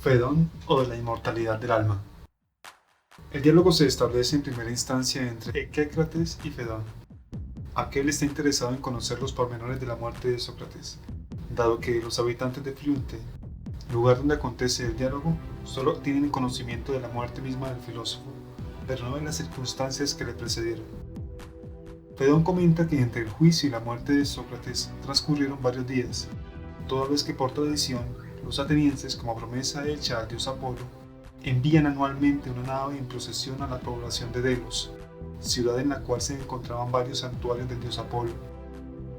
Fedón o de la inmortalidad del alma. El diálogo se establece en primera instancia entre Echécrates y Fedón. Aquel está interesado en conocer los pormenores de la muerte de Sócrates, dado que los habitantes de Fliunte, lugar donde acontece el diálogo, solo tienen conocimiento de la muerte misma del filósofo, pero no de las circunstancias que le precedieron. Fedón comenta que entre el juicio y la muerte de Sócrates transcurrieron varios días, toda vez que por tradición los atenienses, como promesa hecha al dios Apolo, envían anualmente una nave en procesión a la población de Delos, ciudad en la cual se encontraban varios santuarios del dios Apolo.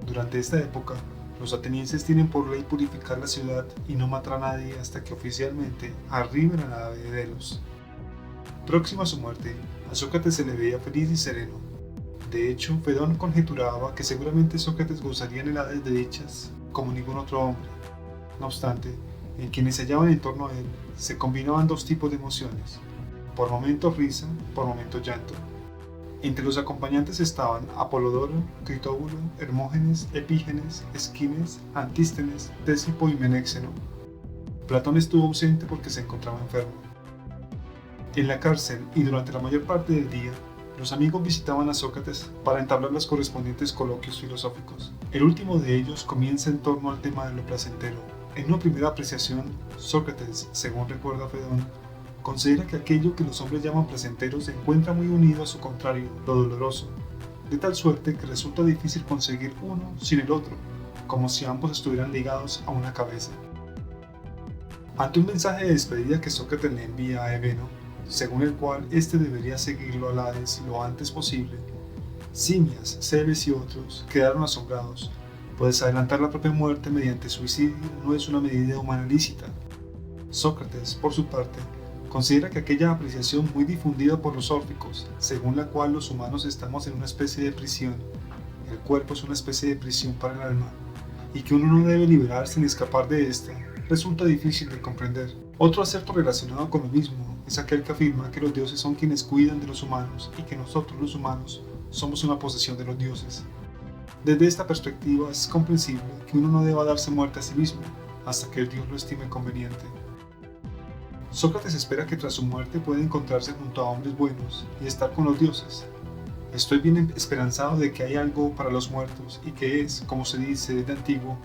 Durante esta época, los atenienses tienen por ley purificar la ciudad y no matar a nadie hasta que oficialmente arribe la nave de Delos. Próximo a su muerte, a Sócrates se le veía feliz y sereno. De hecho, Fedón conjeturaba que seguramente Sócrates gozaría en el Hades de dichas como ningún otro hombre. No obstante, en quienes se hallaban en torno a él se combinaban dos tipos de emociones, por momentos risa, por momentos llanto. Entre los acompañantes estaban Apolodoro, Critóbulo, Hermógenes, Epígenes, Esquines, Antístenes, Tésipo y Menéxeno. Platón estuvo ausente porque se encontraba enfermo. En la cárcel y durante la mayor parte del día, los amigos visitaban a Sócrates para entablar los correspondientes coloquios filosóficos. El último de ellos comienza en torno al tema de lo placentero. En una primera apreciación, Sócrates, según recuerda Fedón, considera que aquello que los hombres llaman placentero se encuentra muy unido a su contrario, lo doloroso, de tal suerte que resulta difícil conseguir uno sin el otro, como si ambos estuvieran ligados a una cabeza. Ante un mensaje de despedida que Sócrates le envía a Eveno, según el cual éste debería seguirlo al Hades lo antes posible, Simias, Cebes y otros quedaron asombrados, pues adelantar la propia muerte mediante suicidio no es una medida humana lícita. Sócrates, por su parte, considera que aquella apreciación muy difundida por los órficos, según la cual los humanos estamos en una especie de prisión, el cuerpo es una especie de prisión para el alma, y que uno no debe liberarse ni escapar de ésta, resulta difícil de comprender. Otro acerto relacionado con lo mismo es aquel que afirma que los dioses son quienes cuidan de los humanos y que nosotros los humanos somos una posesión de los dioses. Desde esta perspectiva es comprensible que uno no deba darse muerte a sí mismo hasta que el dios lo estime conveniente. Sócrates espera que tras su muerte pueda encontrarse junto a hombres buenos y estar con los dioses. Estoy bien esperanzado de que hay algo para los muertos y que es, como se dice desde antiguo,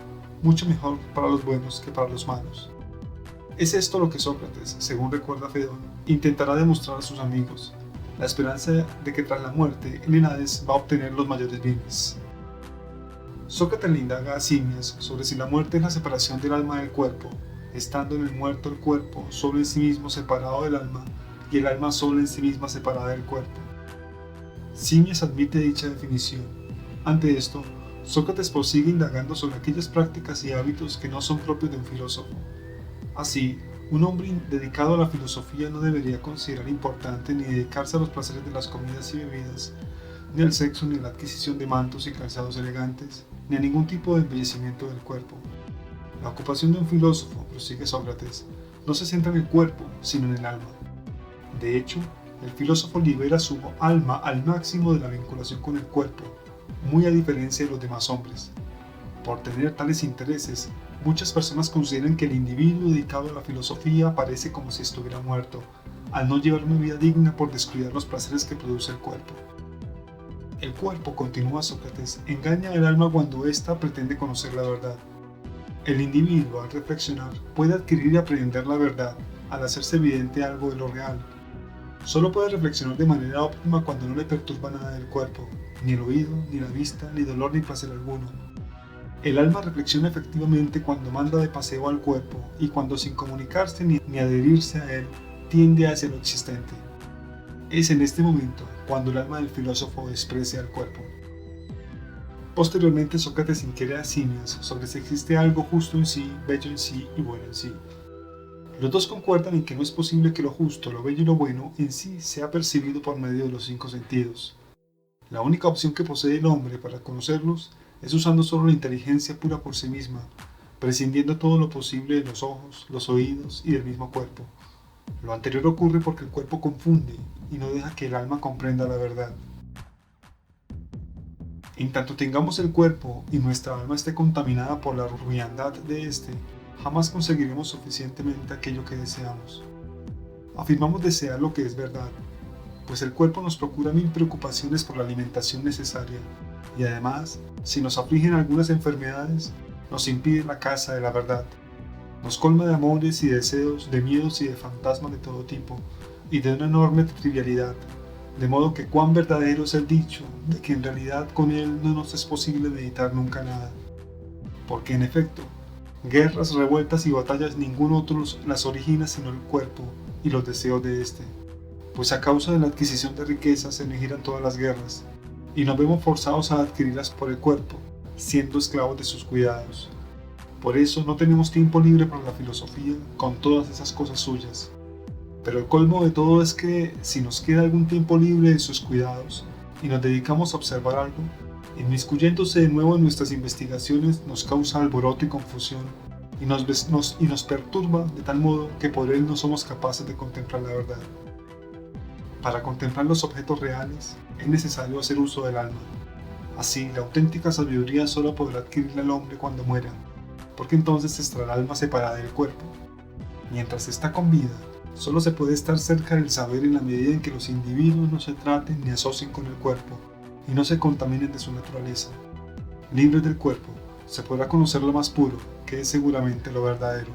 mucho mejor para los buenos que para los malos. Es esto lo que Sócrates, según recuerda Fedón, intentará demostrar a sus amigos, la esperanza de que tras la muerte en el Hades va a obtener los mayores bienes. Sócrates le indaga a Simias sobre si la muerte es la separación del alma del cuerpo, estando en el muerto el cuerpo solo en sí mismo separado del alma y el alma solo en sí misma separada del cuerpo. Simias admite dicha definición. Ante esto, Sócrates prosigue indagando sobre aquellas prácticas y hábitos que no son propios de un filósofo. Así, un hombre dedicado a la filosofía no debería considerar importante ni dedicarse a los placeres de las comidas y bebidas, ni al sexo, ni a la adquisición de mantos y calzados elegantes, ni a ningún tipo de embellecimiento del cuerpo. La ocupación de un filósofo, prosigue Sócrates, no se centra en el cuerpo, sino en el alma. De hecho, el filósofo libera su alma al máximo de la vinculación con el cuerpo, muy a diferencia de los demás hombres. Por tener tales intereses, muchas personas consideran que el individuo dedicado a la filosofía parece como si estuviera muerto, al no llevar una vida digna por descuidar los placeres que produce el cuerpo. El cuerpo, continúa Sócrates, engaña al alma cuando ésta pretende conocer la verdad. El individuo, al reflexionar, puede adquirir y aprender la verdad al hacerse evidente algo de lo real. Solo puede reflexionar de manera óptima cuando no le perturba nada del cuerpo, ni el oído, ni la vista, ni dolor ni placer alguno. El alma reflexiona efectivamente cuando manda de paseo al cuerpo y cuando sin comunicarse ni adherirse a él, tiende hacia lo existente. Es en este momento cuando el alma del filósofo desprecia al cuerpo. Posteriormente, Sócrates inquiere a Simias sobre si existe algo justo en sí, bello en sí y bueno en sí. Los dos concuerdan en que no es posible que lo justo, lo bello y lo bueno en sí sea percibido por medio de los 5 sentidos. La única opción que posee el hombre para conocerlos es usando solo la inteligencia pura por sí misma, prescindiendo todo lo posible de los ojos, los oídos y del mismo cuerpo. Lo anterior ocurre porque el cuerpo confunde y no deja que el alma comprenda la verdad. En tanto tengamos el cuerpo y nuestra alma esté contaminada por la ruindad de éste, jamás conseguiremos suficientemente aquello que deseamos. Afirmamos desear lo que es verdad, pues el cuerpo nos procura mil preocupaciones por la alimentación necesaria, y además, si nos afligen algunas enfermedades, nos impide la caza de la verdad. Nos colma de amores y deseos, de miedos y de fantasmas de todo tipo, y de una enorme trivialidad, de modo que cuán verdadero es el dicho de que en realidad con él no nos es posible meditar nunca nada. Porque en efecto, guerras, revueltas y batallas ningún otro las origina sino el cuerpo y los deseos de éste, pues a causa de la adquisición de riquezas se giran todas las guerras, y nos vemos forzados a adquirirlas por el cuerpo, siendo esclavos de sus cuidados. Por eso no tenemos tiempo libre para la filosofía con todas esas cosas suyas. Pero el colmo de todo es que si nos queda algún tiempo libre de sus cuidados y nos dedicamos a observar algo, inmiscuyéndose de nuevo en nuestras investigaciones nos causa alboroto y confusión y nos perturba de tal modo que por él no somos capaces de contemplar la verdad. Para contemplar los objetos reales es necesario hacer uso del alma. Así, la auténtica sabiduría solo podrá adquirirla el hombre cuando muera, porque entonces estará el alma separada del cuerpo. Mientras está con vida, solo se puede estar cerca del saber en la medida en que los individuos no se traten ni asocien con el cuerpo y no se contaminen de su naturaleza. Libres del cuerpo, se podrá conocer lo más puro, que es seguramente lo verdadero.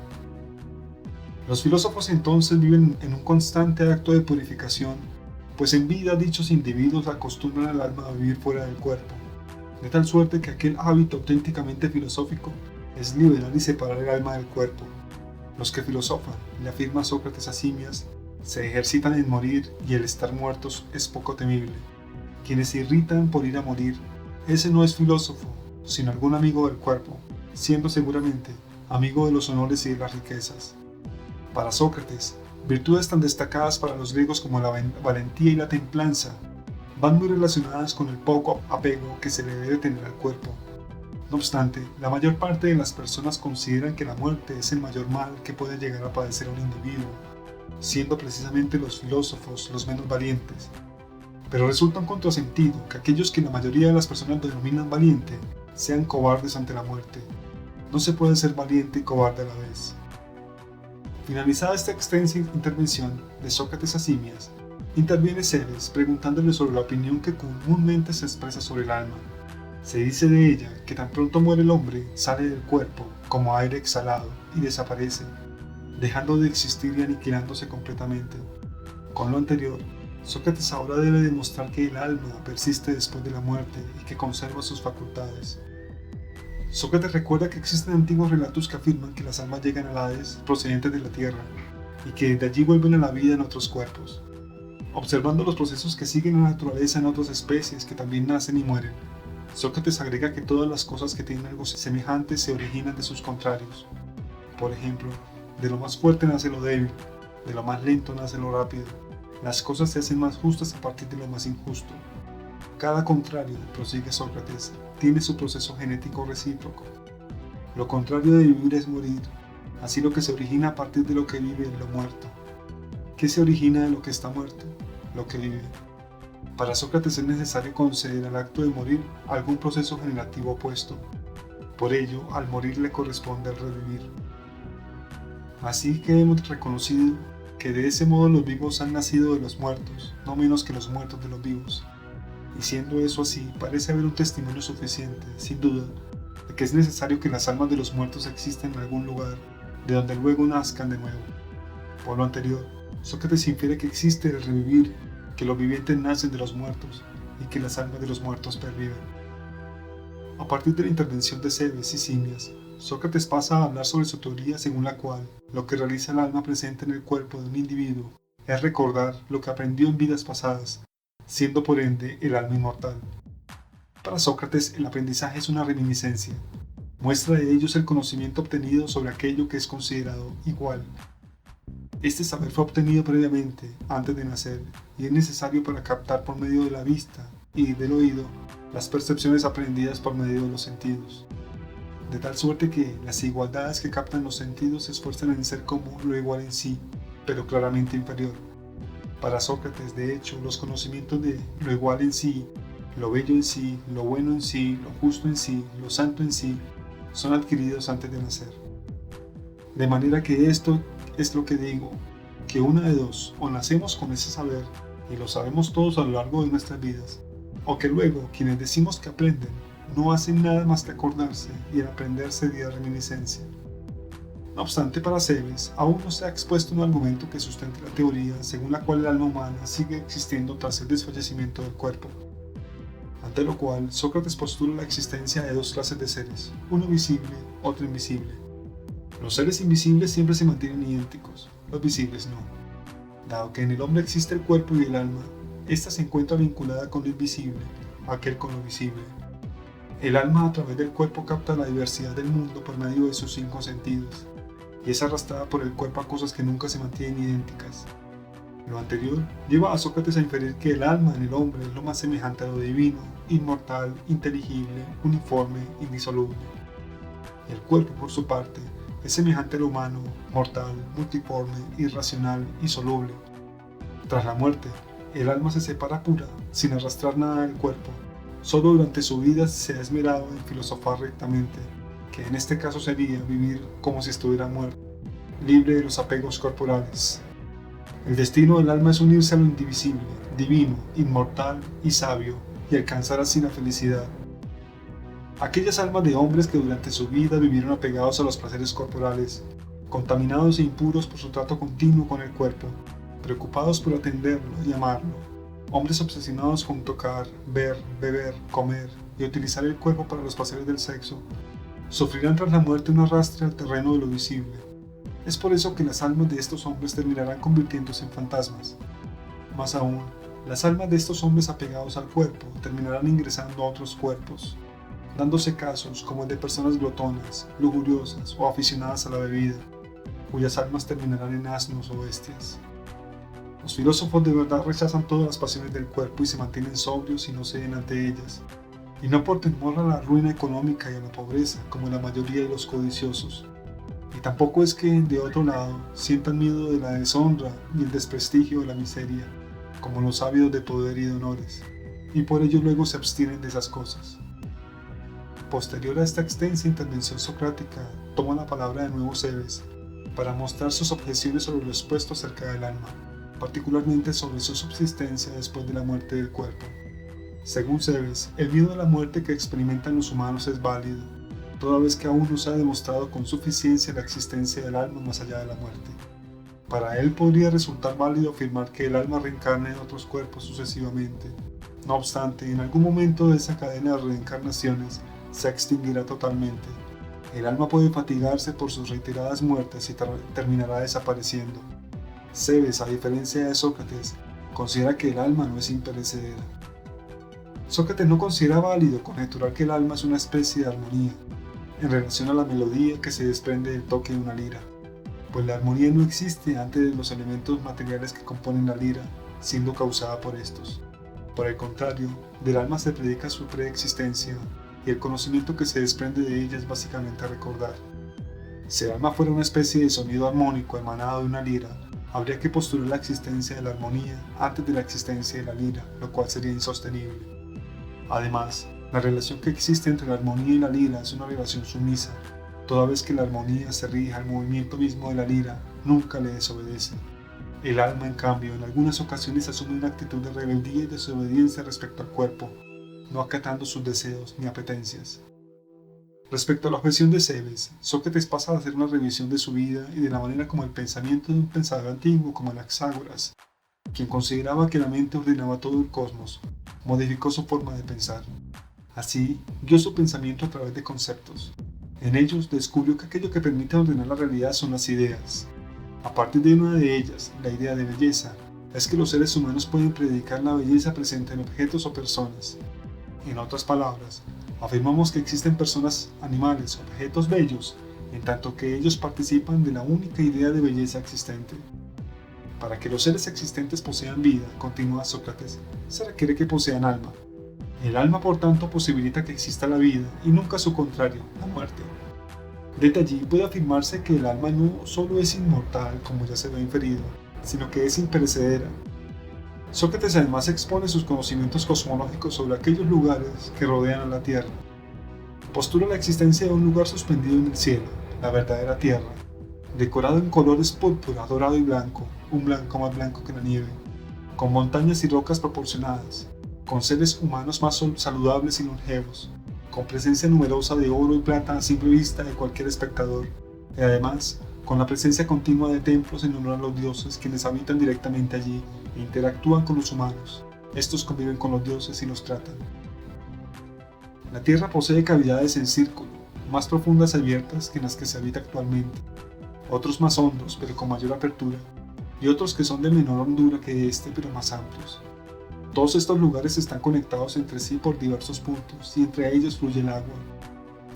Los filósofos entonces viven en un constante acto de purificación, pues en vida dichos individuos acostumbran al alma a vivir fuera del cuerpo, de tal suerte que aquel hábito auténticamente filosófico es liberar y separar el alma del cuerpo. Los que filosofan, le afirma Sócrates a Simias, se ejercitan en morir y el estar muertos es poco temible. Quienes se irritan por ir a morir, ese no es filósofo, sino algún amigo del cuerpo, siendo seguramente amigo de los honores y de las riquezas. Para Sócrates, virtudes tan destacadas para los griegos como la valentía y la templanza van muy relacionadas con el poco apego que se le debe tener al cuerpo. No obstante, la mayor parte de las personas consideran que la muerte es el mayor mal que puede llegar a padecer un individuo, siendo precisamente los filósofos los menos valientes. Pero resulta un contrasentido que aquellos que la mayoría de las personas denominan valiente sean cobardes ante la muerte. No se puede ser valiente y cobarde a la vez. Finalizada esta extensa intervención de Sócrates a Simias, interviene Cebes preguntándole sobre la opinión que comúnmente se expresa sobre el alma. Se dice de ella que tan pronto muere el hombre, sale del cuerpo como aire exhalado y desaparece, dejando de existir y aniquilándose completamente. Con lo anterior, Sócrates ahora debe demostrar que el alma persiste después de la muerte y que conserva sus facultades. Sócrates recuerda que existen antiguos relatos que afirman que las almas llegan al Hades procedentes de la tierra y que de allí vuelven a la vida en otros cuerpos. Observando los procesos que siguen la naturaleza en otras especies que también nacen y mueren, Sócrates agrega que todas las cosas que tienen algo semejante se originan de sus contrarios. Por ejemplo, de lo más fuerte nace lo débil, de lo más lento nace lo rápido. Las cosas se hacen más justas a partir de lo más injusto. Cada contrario, prosigue Sócrates, tiene su proceso genético recíproco. Lo contrario de vivir es morir, así lo que se origina a partir de lo que vive es lo muerto. ¿Qué se origina de lo que está muerto? Lo que vive. Para Sócrates es necesario conceder al acto de morir algún proceso generativo opuesto. Por ello, al morir le corresponde el revivir. Así que hemos reconocido que de ese modo los vivos han nacido de los muertos, no menos que los muertos de los vivos. Y siendo eso así, parece haber un testimonio suficiente, sin duda, de que es necesario que las almas de los muertos existan en algún lugar, de donde luego nazcan de nuevo. Por lo anterior, Sócrates infiere que existe el revivir, que los vivientes nacen de los muertos y que las almas de los muertos perviven. A partir de la intervención de Cebes y Simias, Sócrates pasa a hablar sobre su teoría según la cual lo que realiza el alma presente en el cuerpo de un individuo es recordar lo que aprendió en vidas pasadas, siendo por ende el alma inmortal. Para Sócrates el aprendizaje es una reminiscencia, muestra de ello es el conocimiento obtenido sobre aquello que es considerado igual. Este saber fue obtenido previamente, antes de nacer, y es necesario para captar por medio de la vista y del oído las percepciones aprendidas por medio de los sentidos. De tal suerte que las igualdades que captan los sentidos se esfuerzan en ser como lo igual en sí, pero claramente inferior. Para Sócrates, de hecho, los conocimientos de lo igual en sí, lo bello en sí, lo bueno en sí, lo justo en sí, lo santo en sí, son adquiridos antes de nacer. De manera que esto es lo que digo, que una de dos, o nacemos con ese saber, y lo sabemos todos a lo largo de nuestras vidas, o que luego quienes decimos que aprenden, no hacen nada más que acordarse y el aprender sería reminiscencia. No obstante, para Seves, aún no se ha expuesto un argumento que sustente la teoría según la cual el alma humana sigue existiendo tras el desfallecimiento del cuerpo. Ante lo cual, Sócrates postula la existencia de dos clases de seres, uno visible, otro invisible. Los seres invisibles siempre se mantienen idénticos, los visibles no. Dado que en el hombre existe el cuerpo y el alma, ésta se encuentra vinculada con lo invisible, aquel con lo visible. El alma a través del cuerpo capta la diversidad del mundo por medio de sus 5 sentidos, y es arrastrada por el cuerpo a cosas que nunca se mantienen idénticas. Lo anterior lleva a Sócrates a inferir que el alma en el hombre es lo más semejante a lo divino, inmortal, inteligible, uniforme, indisoluble. El cuerpo, por su parte, es semejante al humano, mortal, multiforme, irracional y soluble. Tras la muerte, el alma se separa pura, sin arrastrar nada del cuerpo. Solo durante su vida se ha esmerado en filosofar rectamente, que en este caso sería vivir como si estuviera muerto, libre de los apegos corporales. El destino del alma es unirse a lo indivisible, divino, inmortal y sabio, y alcanzar así la felicidad. Aquellas almas de hombres que durante su vida vivieron apegados a los placeres corporales, contaminados e impuros por su trato continuo con el cuerpo, preocupados por atenderlo y amarlo, hombres obsesionados con tocar, ver, beber, comer y utilizar el cuerpo para los placeres del sexo, sufrirán tras la muerte un arrastre al terreno de lo visible. Es por eso que las almas de estos hombres terminarán convirtiéndose en fantasmas. Más aún, las almas de estos hombres apegados al cuerpo terminarán ingresando a otros cuerpos, dándose casos como el de personas glotonas, lujuriosas o aficionadas a la bebida, cuyas almas terminarán en asnos o bestias. Los filósofos de verdad rechazan todas las pasiones del cuerpo y se mantienen sobrios y no ceden ante ellas, y no por temor a la ruina económica y a la pobreza como la mayoría de los codiciosos. Y tampoco es que, de otro lado, sientan miedo de la deshonra y el desprestigio de la miseria, como los ávidos de poder y de honores, y por ello luego se abstienen de esas cosas. Posterior a esta extensa intervención socrática, toma la palabra de nuevo Seves para mostrar sus objeciones sobre lo expuesto acerca del alma, particularmente sobre su subsistencia después de la muerte del cuerpo. Según Seves, el miedo a la muerte que experimentan los humanos es válido, toda vez que aún no se ha demostrado con suficiencia la existencia del alma más allá de la muerte. Para él podría resultar válido afirmar que el alma reencarna en otros cuerpos sucesivamente. No obstante, en algún momento de esa cadena de reencarnaciones se extinguirá totalmente. El alma puede fatigarse por sus reiteradas muertes y terminará desapareciendo. Seves, a diferencia de Sócrates, considera que el alma no es imperecedera. Sócrates no considera válido conjeturar que el alma es una especie de armonía, en relación a la melodía que se desprende del toque de una lira, pues la armonía no existe antes de los elementos materiales que componen la lira, siendo causada por estos. Por el contrario, del alma se predica su preexistencia, y el conocimiento que se desprende de ella es básicamente recordar. Si el alma fuera una especie de sonido armónico emanado de una lira, habría que postular la existencia de la armonía antes de la existencia de la lira, lo cual sería insostenible. Además, la relación que existe entre la armonía y la lira es una relación sumisa, toda vez que la armonía se rige al movimiento mismo de la lira, nunca le desobedece. El alma, en cambio, en algunas ocasiones asume una actitud de rebeldía y desobediencia respecto al cuerpo, no acatando sus deseos ni apetencias. Respecto a la objeción de Seves, Sócrates pasa a hacer una revisión de su vida y de la manera como el pensamiento de un pensador antiguo como Anaxágoras, quien consideraba que la mente ordenaba todo el cosmos, modificó su forma de pensar. Así, guió su pensamiento a través de conceptos. En ellos descubrió que aquello que permite ordenar la realidad son las ideas. A partir de una de ellas, la idea de belleza, es que los seres humanos pueden predicar la belleza presente en objetos o personas. En otras palabras, afirmamos que existen personas, animales, objetos bellos, en tanto que ellos participan de la única idea de belleza existente. Para que los seres existentes posean vida, continúa Sócrates, se requiere que posean alma. El alma, por tanto, posibilita que exista la vida y nunca su contrario, la muerte. Desde allí puede afirmarse que el alma no solo es inmortal, como ya se lo ha inferido, sino que es imperecedera. Sócrates además expone sus conocimientos cosmológicos sobre aquellos lugares que rodean a la Tierra. Postula la existencia de un lugar suspendido en el cielo, la verdadera Tierra, decorado en colores púrpura, dorado y blanco, un blanco más blanco que la nieve, con montañas y rocas proporcionadas, con seres humanos más saludables y longevos, con presencia numerosa de oro y plata a simple vista de cualquier espectador, y además con la presencia continua de templos en honor a los dioses quienes habitan directamente allí e interactúan con los humanos. Estos conviven con los dioses y los tratan. La Tierra posee cavidades en círculo, más profundas y abiertas que en las que se habita actualmente, otros más hondos pero con mayor apertura, y otros que son de menor hondura que este pero más amplios. Todos estos lugares están conectados entre sí por diversos puntos y entre ellos fluye el agua.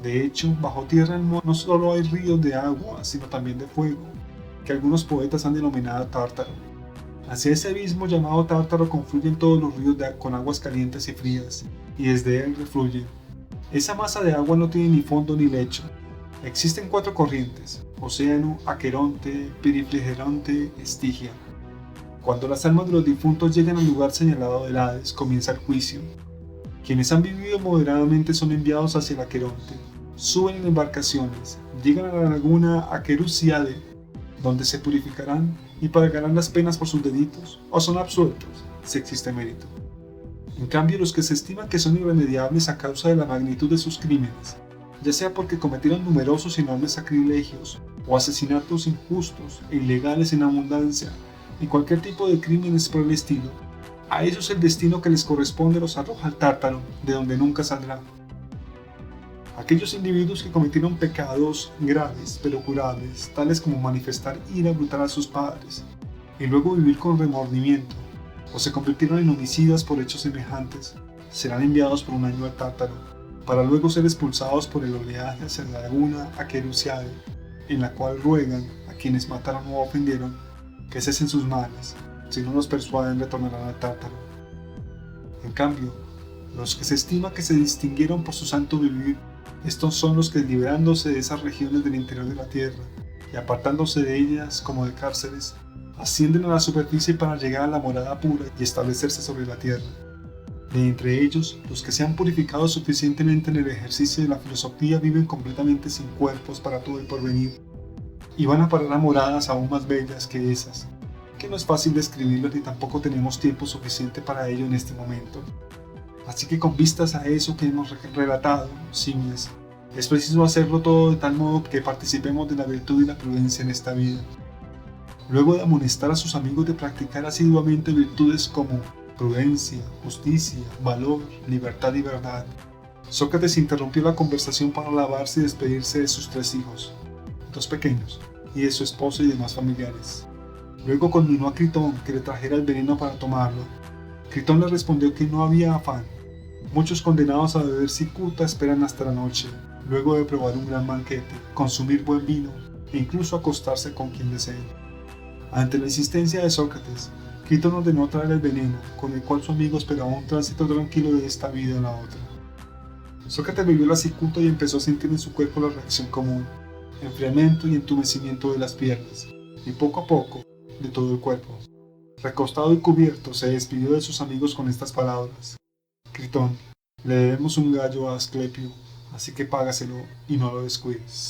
De hecho, bajo tierra no solo hay ríos de agua, sino también de fuego, que algunos poetas han denominado Tártaro. Hacia ese abismo llamado Tártaro confluyen todos los ríos con aguas calientes y frías, y desde él refluyen. Esa masa de agua no tiene ni fondo ni lecho. Existen 4 corrientes: Océano, Aqueronte, Periflegeronte, Estigia. Cuando las almas de los difuntos llegan al lugar señalado del Hades, comienza el juicio. Quienes han vivido moderadamente son enviados hacia el Aqueronte, suben en embarcaciones, llegan a la laguna Aquerusiade, donde se purificarán y pagarán las penas por sus delitos, o son absueltos, si existe mérito. En cambio, los que se estiman que son irremediables a causa de la magnitud de sus crímenes, ya sea porque cometieron numerosos y enormes sacrilegios, o asesinatos injustos e ilegales en abundancia, y cualquier tipo de crímenes por el estilo, a ellos el destino que les corresponde los arroja al Tártaro, de donde nunca saldrán. Aquellos individuos que cometieron pecados graves pero curables, tales como manifestar ira brutal a sus padres, y luego vivir con remordimiento, o se convirtieron en homicidas por hechos semejantes, serán enviados por un año al Tártaro, para luego ser expulsados por el oleaje hacia la laguna Aquerusiade, en la cual ruegan a quienes mataron o ofendieron que cesen sus males. Si no los persuaden, retornarán al Tártaro. En cambio, los que se estima que se distinguieron por su santo vivir, estos son los que, liberándose de esas regiones del interior de la tierra y apartándose de ellas como de cárceles, ascienden a la superficie para llegar a la morada pura y establecerse sobre la tierra. De entre ellos, los que se han purificado suficientemente en el ejercicio de la filosofía viven completamente sin cuerpos para todo el porvenir, y van a parar a moradas aún más bellas que esas, que no es fácil describirlas ni tampoco tenemos tiempo suficiente para ello en este momento. Así que con vistas a eso que hemos relatado, simias, es preciso hacerlo todo de tal modo que participemos de la virtud y la prudencia en esta vida. Luego de amonestar a sus amigos de practicar asiduamente virtudes como prudencia, justicia, valor, libertad y verdad, Sócrates interrumpió la conversación para lavarse y despedirse de sus 3 hijos, 2 pequeños, y de su esposa y demás familiares. Luego conminó a Critón que le trajera el veneno para tomarlo. Critón le respondió que no había afán. Muchos condenados a beber cicuta esperan hasta la noche, luego de probar un gran banquete, consumir buen vino e incluso acostarse con quien deseen. Ante la insistencia de Sócrates, Critón ordenó traer el veneno, con el cual su amigo esperaba un tránsito tranquilo de esta vida a la otra. Sócrates bebió la cicuta y empezó a sentir en su cuerpo la reacción común, enfriamiento y entumecimiento de las piernas, y poco a poco, de todo el cuerpo. Recostado y cubierto, se despidió de sus amigos con estas palabras: Critón, le debemos un gallo a Asclepio, así que págaselo y no lo descuides.